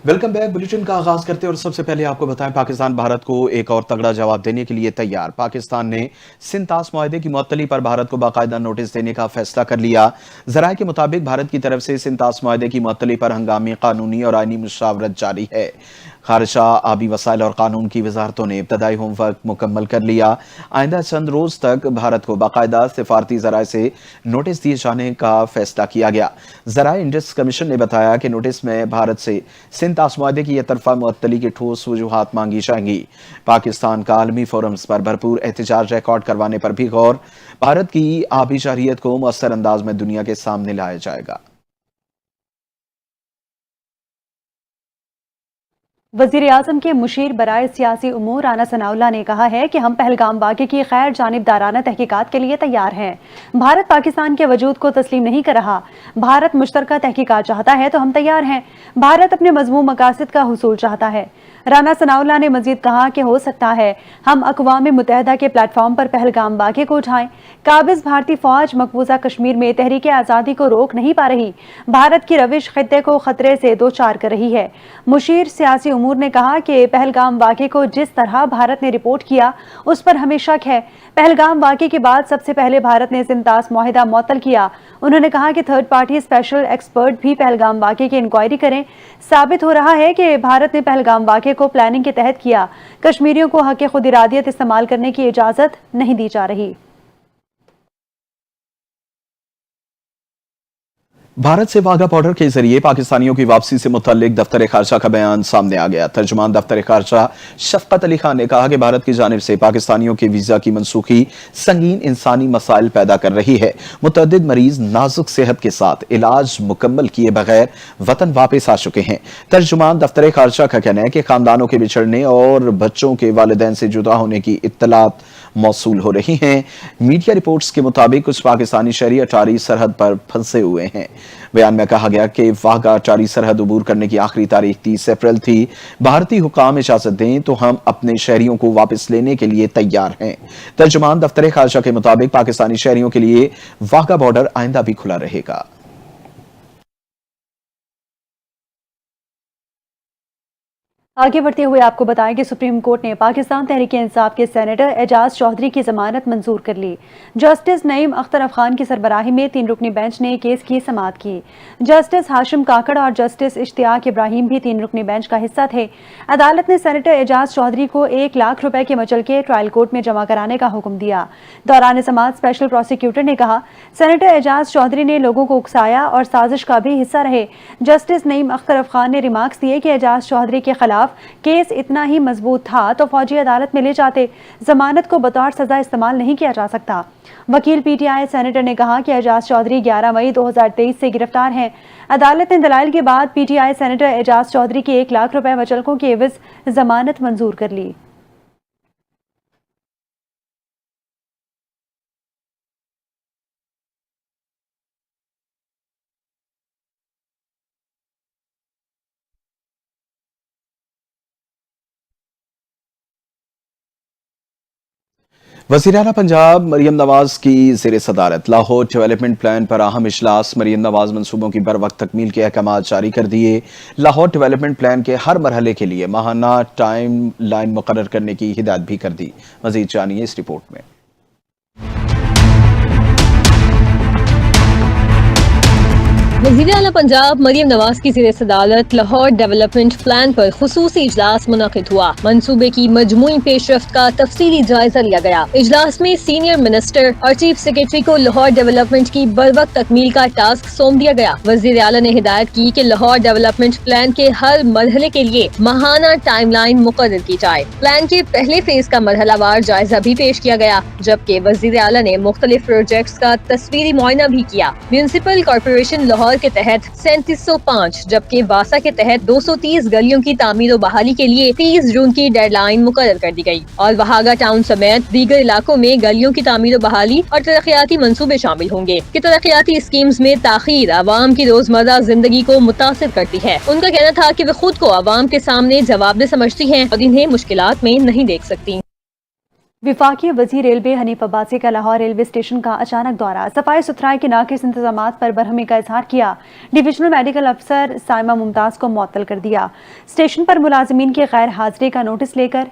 Welcome back. Bulletin का आगाज करते हैं और सबसे पहले आपको बताएं, पाकिस्तान भारत को एक और तगड़ा जवाब देने के लिए तैयार। पाकिस्तान ने सिंध ताश मुआहदे की मुअत्तली पर भारत को बाकायदा नोटिस देने का फैसला कर लिया। जराये के मुताबिक भारत की तरफ से सिंध ताश मुआहदे की मुअत्तली पर हंगामी कानूनी और आईनी मुशावरत जारी है। खारजा, आबी वसाइल और कानून की वजारतों ने इब्तदाई होमवर्क मुकम्मल कर लिया। आइंदा चंद रोज तक भारत को बाकायदा सिफारती जराये से नोटिस दिए जाने का फैसला किया गया। जराये इंडस कमीशन ने बताया कि नोटिस में भारत से सिंध ताश मुआहदे की तरफा मुअत्तली की ठोस वजूहात मांगी जाएंगी। पाकिस्तान का आलमी फोरम्स पर भरपूर एहतजाज रिकॉर्ड करवाने पर भी गौर। भारत की आबी शहरियत को मुअस्सर अंदाज में दुनिया के सामने लाया जाएगा। वज़ीर आज़म के मुशीर बराए सियासी उमूर राना सनाउल्लाह ने कहा है कि हम पहलगाम वाक़े की गैर जानिबदाराना तहकीकात के लिए तैयार हैं। भारत पाकिस्तान के वजूद को तस्लीम नहीं कर रहा। भारत मुश्तरका तहकीकात चाहता है तो हम तैयार हैं। भारत अपने मज़मूम मकासद का हुसूल चाहता है। राना सनाउल्लाह ने मजीद कहा कि हो सकता है हम अक़वाम मुत्तहिदा के प्लेटफॉर्म पर पहलगाम वाक़े को उठाएं। काबिज़ भारतीय फौज मकबूजा कश्मीर में तहरीक आज़ादी को रोक नहीं पा रही। भारत की रविश खित्ते को खतरे से दो चार कर रही है। मुशीर सियासी उमूर ने कहा कि पहलगाम वाक़े को जिस तरह भारत ने रिपोर्ट किया उस पर हमें शक है। पहलगाम वाक़े के बाद सबसे पहले भारत ने सिंध ताश मुआहिदा मुअत्तल किया। उन्होंने कहा कि थर्ड पार्टी स्पेशल एक्सपर्ट भी पहलगाम वाक़े की इंक्वायरी करें। साबित हो रहा है कि भारत ने पहलगाम वाक़े को प्लानिंग के तहत किया। कश्मीरियों को हक़ खुद इरादियत इस्तेमाल करने की इजाज़त नहीं दी जा रही। भारत से वाघा बॉर्डर के जरिए पाकिस्तानियों की वापसी से मुतल्लिक दफ्तर खारजा का बयान सामने आ गया। तर्जुमान दफ्तर खारजा शफकत अली खान ने कहा कि भारत की जानिब से पाकिस्तानियों के वीजा की मनसूखी संगीन इंसानी मसाइल पैदा कर रही है। मुतअद्दिद मरीज नाजुक सेहत के साथ इलाज मुकम्मल किए बगैर वतन वापस आ चुके हैं। तर्जुमान दफ्तर खारजा का कहना है कि खानदानों के बिछड़ने और बच्चों के वालिदैन से जुदा होने की इत्तलात मौसूल हो रही हैं। मीडिया रिपोर्ट्स के मुताबिक कुछ पाकिस्तानी शहरी अटारी सरहद पर फंसे हुए हैं। बयान में कहा गया कि वाघा अटारी सरहद अबूर करने की आखिरी तारीख 30 अप्रैल थी। भारतीय हुकाम इजाजत दें तो हम अपने शहरियों को वापस लेने के लिए तैयार हैं। तर्जुमान दफ्तर खारजा के मुताबिक पाकिस्तानी शहरियों के लिए वाघा बॉर्डर आइंदा भी खुला रहेगा। आगे बढ़ते हुए आपको बताएं कि सुप्रीम कोर्ट ने पाकिस्तान तहरीक इंसाफ के सेनेटर एजाज चौधरी की जमानत मंजूर कर ली। जस्टिस नईम अख्तर अफखान की सरबराही में 3 रुकनी बेंच ने केस की समाअत की। जस्टिस हाशिम काकड़ और जस्टिस इश्तियाक इब्राहिम भी 3 रुकनी बेंच का हिस्सा थे। अदालत ने सेनेटर एजाज चौधरी को 1 लाख रुपए के मचलके ट्रायल कोर्ट में जमा कराने का हुक्म दिया। दौरान समाअत स्पेशल प्रोसिक्यूटर ने कहा, सेनेटर एजाज चौधरी ने लोगों को उकसाया और साजिश का भी हिस्सा रहे। जस्टिस नईम अख्तर अफखान ने रिमार्क्स दिए कि एजाज चौधरी के खिलाफ केस इतना ही मजबूत था तो फौजी अदालत में ले जाते। जमानत को बतौर सजा इस्तेमाल नहीं किया जा सकता। वकील पीटीआई सेनेटर ने कहा कि एजाज चौधरी 11 मई 2023 से गिरफ्तार हैं। अदालत ने दलाइल के बाद पीटीआई सेनेटर एजाज चौधरी की 1 लाख रुपए मचलकों की एवज जमानत मंजूर कर ली। वज़ीर आला पंजाब मरियम नवाज की ज़ेर सदारत लाहौर डेवलपमेंट प्लान पर अहम इजलास। मरियम नवाज मंसूबों की बर वक्त तकमील के अहकाम जारी कर दिए। लाहौर डेवलपमेंट प्लान के हर मरहले के लिए माहाना टाइम लाइन मुकर्रर करने की हिदायत भी कर दी। मज़ीद जानिए इस रिपोर्ट में। वज़ीर आला पंजाब मरियम नवाज की ज़ेर सदारत लाहौर डेवलपमेंट प्लान पर खुसूसी इजलास मुनक़िद हुआ। मंसूबे की मजमूई पेशरफ्त का तफसीली जायजा लिया गया। इजलास में सीनियर मिनिस्टर और चीफ सेक्रेटरी को लाहौर डेवलपमेंट की बरवक्त तकमील का टास्क सौंप दिया गया। वज़ीर आला ने हिदायत की कि लाहौर डेवलपमेंट प्लान के हर मरहले के लिए माहाना टाइम लाइन मुकर्रर की जाए। प्लान के पहले फेज का मरहलावार जायजा भी पेश किया गया, जबकि वज़ीर आला ने मुख्तलिफ प्रोजेक्ट्स का तस्वीरी मुआयना भी किया। म्यूनिसिपल कॉर्पोरेशन लाहौर के तहत 3705 जबकि वासा के तहत 230 गलियों की तामीर और बहाली के लिए 30 जून की डेडलाइन मुकर्रर कर दी गई और वहागा टाउन समेत दीगर इलाकों में गलियों की तामीर और बहाली और तरक्याती मंसूबे शामिल होंगे कि तरक्याती स्कीम्स में ताखीर आवाम की रोजमर्रा जिंदगी को मुतासिर करती है। उनका कहना था कि वे खुद को आवाम के सामने जवाबदेह समझती हैं और इन्हें मुश्किलात में नहीं देख सकती। वफाकी वजीर रेलवे हनीफ अब्बासी का लाहौर रेलवे स्टेशन का अचानक दौरा, सफाई सुथराई के नाकिस इंतजामात पर बरहमी का इजहार किया। डिविजनल मेडिकल अफसर साइमा मुमताज को मुअत्तल कर दिया। स्टेशन पर मुलाजिमीन की गैर हाजिरी का नोटिस लेकर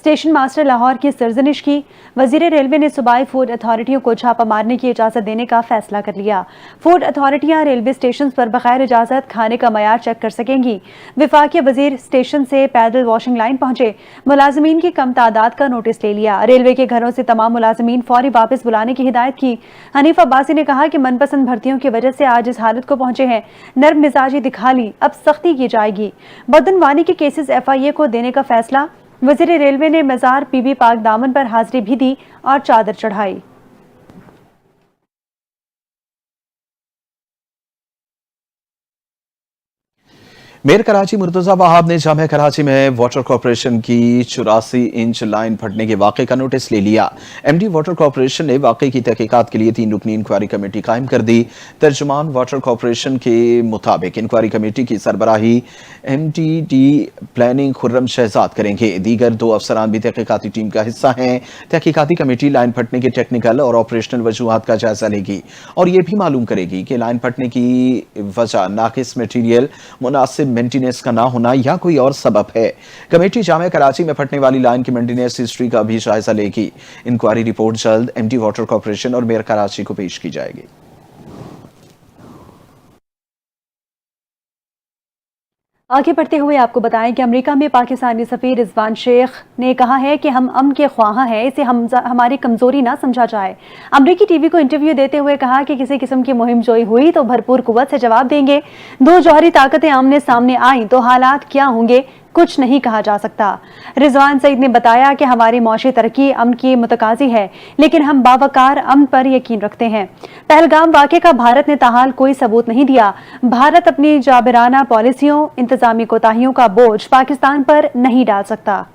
स्टेशन मास्टर लाहौर की सरजनिश की। वजीर रेलवे ने सूबाई फूड अथॉरिटियों को छापा मारने की इजाज़त देने का फैसला कर लिया। फूड अथॉरिटियां रेलवे स्टेशन पर बगैर इजाज़त खाने का मयार चेक कर सकेंगी। वफाकी वजीर स्टेशन से पैदल वॉशिंग लाइन पहुंचे, मुलाजमीन की कम तादाद का नोटिस ले लिया। रेलवे के घरों से तमाम मुलाजमीन फौरी वापस बुलाने की हिदायत की। हनीफ अब्बासी ने कहा कि मनपसंद भर्तियों की वजह से आज इस हालत को पहुंचे हैं। नर्म मिजाजी दिखा ली, अब सख्ती की जाएगी। बदनवानी के केसेस FIA को देने का फैसला। वजीर रेलवे ने मजार पीबी पाक दामन पर हाजिरी भी दी और चादर चढ़ाई। मेयर कराची मुर्तजा वहाब ने जामिया कराची में वाटर कॉर्पोरेशन की 84 इंच लाइन फटने के वाक़े का नोटिस ले लिया। MD वाटर कॉर्पोरेशन ने वाक़े की तहकीकात के लिए 3 रुकनी इंक्वायरी कमेटी कायम कर दी। तर्जुमान वाटर कॉर्पोरेशन के मुताबिक इंक्वायरी कमेटी की सरबराही MDD प्लानिंग खुर्रम शहजाद करेंगे। दीगर 2 अफसरान भी तहकीकाती टीम का हिस्सा हैं। तहकीकाती कमेटी लाइन फटने के टेक्निकल और ऑपरेशनल वजूहात का जायजा लेगी और ये भी मालूम करेगी कि लाइन फटने की वजह नाकिस मटीरियल, मुनासिब मेंटेनेंस का ना होना या कोई और सबब है। कमेटी जामिया कराची में फटने वाली लाइन की मेंटेनेंस हिस्ट्री का भी जायजा लेगी। इंक्वायरी रिपोर्ट जल्द MD वाटर कॉर्पोरेशन और मेयर कराची को पेश की जाएगी। आगे बढ़ते हुए आपको बताएं कि अमेरिका में पाकिस्तानी सफीर रिजवान शेख ने कहा है कि हम अमन के ख्वाह हैं, इसे हमारी कमजोरी ना समझा जाए। अमेरिकी टीवी को इंटरव्यू देते हुए कहा कि किसी किस्म की मुहिम जोई हुई तो भरपूर कुव्वत से जवाब देंगे। 2 जौहरी ताकतें आमने सामने आईं तो हालात क्या होंगे कुछ नहीं कहा जा सकता। रिजवान सईद ने बताया कि हमारी मौशी तरक्की अमन की मुतकाजी है, लेकिन हम बावकार अमन पर यकीन रखते हैं। पहलगाम वाक़े का भारत ने ताहाल कोई सबूत नहीं दिया। भारत अपनी जाबिराना पॉलिसियों, इंतजामी कोताहियों का बोझ पाकिस्तान पर नहीं डाल सकता।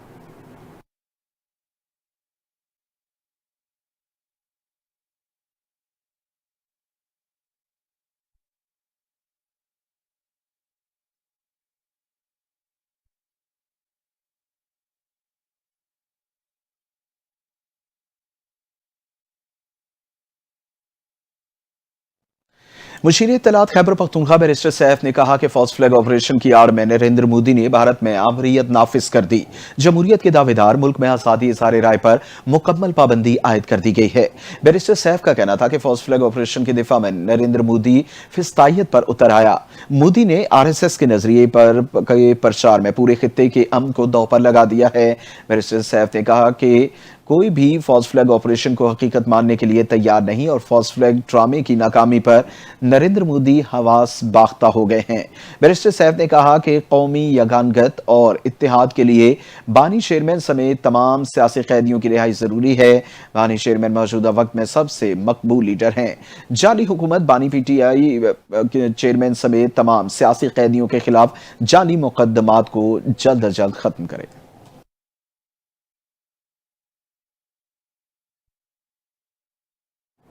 मुशीर इत्तलात खैबर पख्तूनख्वा बैरिस्टर सैफ ने कहा कि फॉल्स फ्लैग ऑपरेशन की आड़ में नरेंद्र मोदी ने भारत में आमरीयत नाफिज कर दी। जमहूरियत के दावेदार मुल्क में आजादी इज़हार राय पर मुकम्मल पाबंदी आयद कर दी गई है। बैरिस्टर सैफ का कहना था कि फॉल्स फ्लैग ऑपरेशन के दिफा में नरेंद्र मोदी फिस्तायत पर उतर आया। मोदी ने RSS के नजरिए पर के प्रचार में पूरे खित्ते के अमन को दांव पर लगा दिया है। बैरिस्टर सैफ ने कहा कि कोई भी फॉल्स फ्लैग ऑपरेशन को हकीकत मानने के लिए तैयार नहीं और फॉल्स फ्लैग ड्रामे की नाकामी पर नरेंद्र मोदी हवास बाख्ता हो गए हैं। बैरिस्टर सैफ ने कहा कि कौमी यगानगत और इत्तेहाद के लिए बानी चेयरमैन समेत तमाम सियासी कैदियों की रिहाई जरूरी है। बानी चेयरमैन मौजूदा वक्त में सबसे मकबूल लीडर हैं। जाली हुकूमत बानी PTI चेयरमैन समेत तमाम सियासी कैदियों के खिलाफ जाली मुकदमात को जल्द अज जल्द खत्म करे।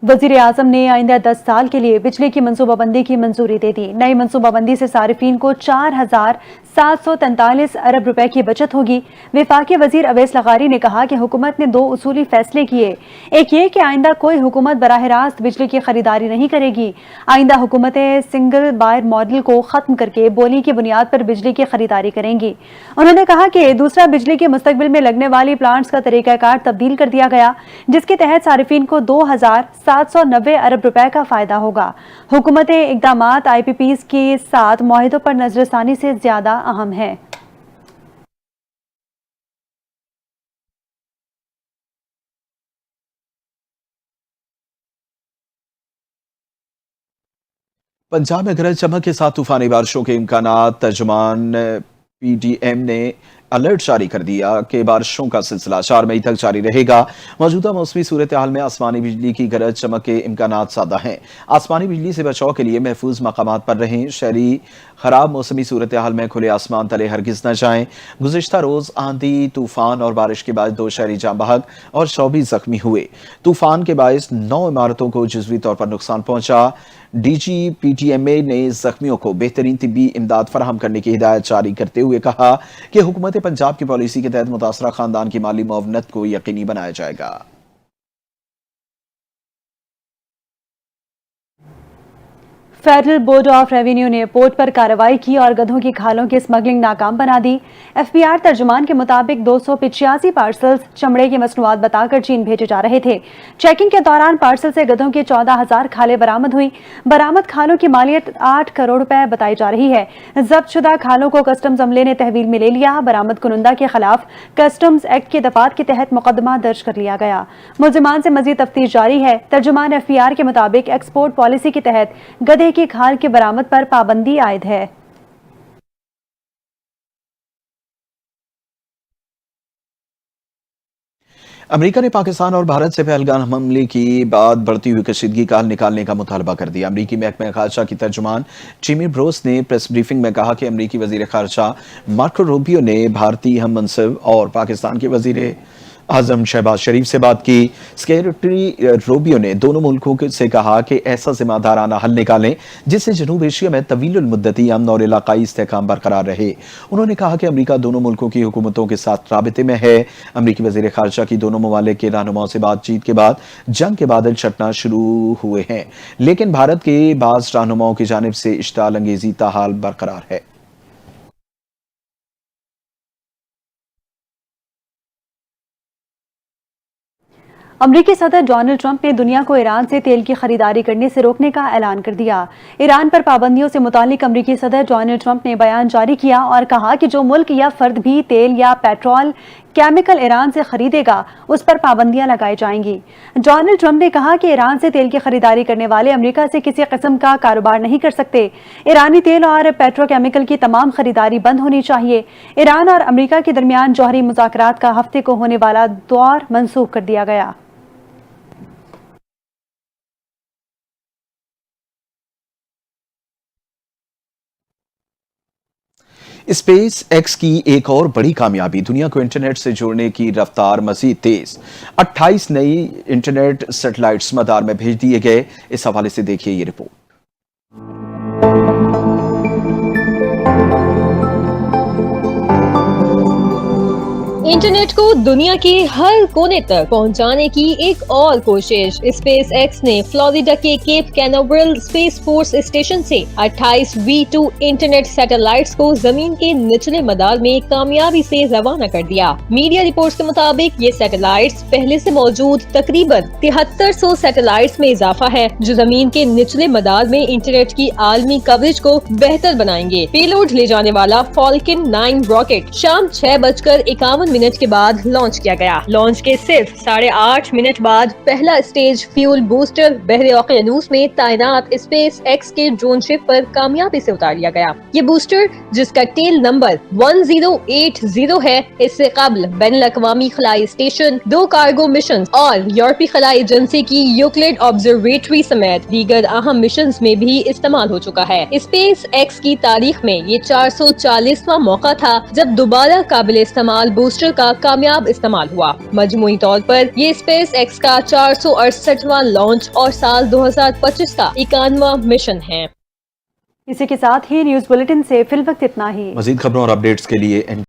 वजीर आजम ने आइंदा 10 साल के लिए बिजली की मनसूबाबंदी की मंजूरी दे दी। नई मनसूबाबंदी से सारिफीन को 4,743 अरब रुपए की बचत होगी। वफाकी वजीर अवैस लगारी ने कहा कि हुकूमत ने 2 उसूली फैसले किए। एक ये कि आइंदा कोई हुकूमत बराह रास्त बिजली की खरीदारी नहीं करेगी। आइंदा हुकूमतें सिंगल बायर मॉडल को खत्म करके बोली की बुनियाद पर बिजली की खरीदारी करेंगी। उन्होंने कहा कि दूसरा, बिजली के मुस्तकबिल में लगने वाली प्लांट्स का तरीकाकार तब्दील कर दिया गया, जिसके तहत सारिफीन को 2,790 अरब रुपए का फायदा होगा। हुकूमतें इकदामात IPPs के साथ मुआहिदों पर नजरसानी से ज्यादा अहम है। पंजाब में गरज चमक के साथ तूफानी बारिशों के इम्कानात। तर्जुमान PDM ने अलर्ट जारी कर दिया कि बारिशों का सिलसिला 4 मई तक जारी रहेगा। मौजूदा मौसमी सूरत हाल में आसमानी बिजली की गरज चमक के इम्कानात ज़्यादा हैं। आसमानी बिजली से बचाव के लिए महफूज मकामात पर रहें। शहरी खराब मौसमी सूरत हाल में खुले आसमान तले हरगिज न जाएं। गुज़िश्ता रोज़ आंधी, तूफान और बारिश के बाद 2 शहरी जाँ बहक और 24 जख्मी हुए। तूफान के बायस 9 इमारतों को जुज़वी तौर पर नुकसान पहुंचा। DG PTMA ने जख्मियों को बेहतरीन तिब्बी इमदाद फराहम करने की हिदायत जारी करते हुए कहा कि हुकूमत کہ پنجاب کی پالیسی کے تحت متاثرہ خاندان کی مالی معاونت کو یقینی بنایا جائے گا۔ فیڈرل بورڈ آف ریونیو نے پورٹ پر کارروائی کی اور گدھوں کی کھالوں کی اسمگلنگ ناکام بنا دی۔ ایف بی آر ترجمان کے مطابق 285 پارسلز چمڑے کی مصنوعات بتا کر چین بھیجے جا رہے تھے۔ چیکنگ کے دوران پارسل سے گدھوں کی 14,000 کھالیں برآمد ہوئی۔ برآمد کھالوں کی مالیت 8 کروڑ روپے بتائی جا رہی ہے۔ ضبط شدہ کھالوں کو کسٹمز عملے نے تحویل میں لے لیا۔ برآمد کنندہ کے خلاف کسٹمز ایکٹ کے دفعات کے تحت مقدمہ درج کر لیا گیا۔ ملزمان سے مزید تفتیش جاری ہے۔ ترجمان ایف بی آر کے مطابق ایکسپورٹ پالیسی کے تحت گدھے کی کھال کی برآمد پر پابندی عائد ہے۔ امریکہ نے پاکستان اور بھارت سے پہلگام حملے کی بعد بڑھتی ہوئی کشیدگی کا حل نکالنے کا مطالبہ کر دیا۔ امریکی محکمہ خارجہ کی ترجمان جیمی بروس نے پریس بریفنگ میں کہا کہ امریکی وزیر خارجہ مارکو روبیو نے بھارتی ہم منصب اور پاکستان کے وزیر اعظم شہباز شریف سے بات کی۔ سیکریٹری روبیو نے دونوں ملکوں سے کہا کہ ایسا ذمہ دارانہ حل نکالیں جس سے جنوب ایشیا میں طویل المدتی امن اور علاقائی استحکام برقرار رہے۔ انہوں نے کہا کہ امریکہ دونوں ملکوں کی حکومتوں کے ساتھ رابطے میں ہے۔ امریکی وزیر خارجہ کی دونوں ممالک کے رہنماؤں سے بات چیت کے بعد جنگ کے بادل چھٹنا شروع ہوئے ہیں، لیکن بھارت کے بعض رہنماؤں کی جانب سے اشتعال انگیزی تاحال برقرار ہے۔ امریکی صدر ڈونلڈ ٹرمپ نے دنیا کو ایران سے تیل کی خریداری کرنے سے روکنے کا اعلان کر دیا۔ ایران پر پابندیوں سے متعلق امریکی صدر ڈونلڈ ٹرمپ نے بیان جاری کیا اور کہا کہ جو ملک یا فرد بھی تیل یا پیٹرول کیمیکل ایران سے خریدے گا اس پر پابندیاں لگائی جائیں گی۔ ڈونلڈ ٹرمپ نے کہا کہ ایران سے تیل کی خریداری کرنے والے امریکہ سے کسی قسم کا کاروبار نہیں کر سکتے۔ ایرانی تیل اور پیٹرو کیمیکل کی تمام خریداری بند ہونی چاہیے۔ ایران اور امریکہ کے درمیان جوہری مذاکرات کا ہفتے کو ہونے والا دور منسوخ کر دیا گیا۔ اسپیس ایکس کی ایک اور بڑی کامیابی، دنیا کو انٹرنیٹ سے جوڑنے کی رفتار مزید تیز۔ 28 نئی انٹرنیٹ سیٹلائٹس مدار میں بھیج دیے گئے۔ اس حوالے سے دیکھیے یہ رپورٹ۔ انٹرنیٹ کو دنیا کے ہر کونے تک پہنچانے کی ایک اور کوشش۔ اسپیس ایکس نے فلوریڈا کے Cape Canaveral Space Force Station سے 28 V2 انٹرنیٹ سیٹلائٹس کو زمین کے نچلے مدار میں کامیابی سے روانہ کر دیا۔ میڈیا رپورٹس کے مطابق یہ سیٹلائٹس پہلے سے موجود تقریباً 7300 سیٹلائٹس میں اضافہ ہے جو زمین کے نچلے مدار میں انٹرنیٹ کی عالمی کوریج کو بہتر بنائیں گے۔ پے لوڈ لے جانے والا فالکن 9 راکٹ شام 6:51 کے بعد لانچ کیا گیا۔ لانچ کے صرف 8.5 منٹ بعد پہلا اسٹیج فیول بوسٹر بحر اوقیانوس میں تعینات اسپیس ایکس کے ڈرون شپ پر کامیابی سے اتار لیا گیا۔ یہ بوسٹر جس کا ٹیل نمبر 1080 ہے، اس سے قبل بین الاقوامی خلائی اسٹیشن، 2 کارگو مشن اور یورپی خلائی ایجنسی کی یوکلڈ آبزرویٹری سمیت دیگر اہم مشنز میں بھی استعمال ہو چکا ہے۔ اسپیس ایکس کی تاریخ میں یہ 440واں موقع تھا جب دوبارہ قابل استعمال بوسٹر کا کامیاب استعمال ہوا۔ مجموعی طور پر یہ اسپیس ایکس کا 468واں لانچ اور سال 2025 کا 51واں مشن ہے۔ اسی کے ساتھ ہی نیوز بلیٹن سے فی الوقت اتنا ہی۔ مزید خبروں اور اپڈیٹس کے لیے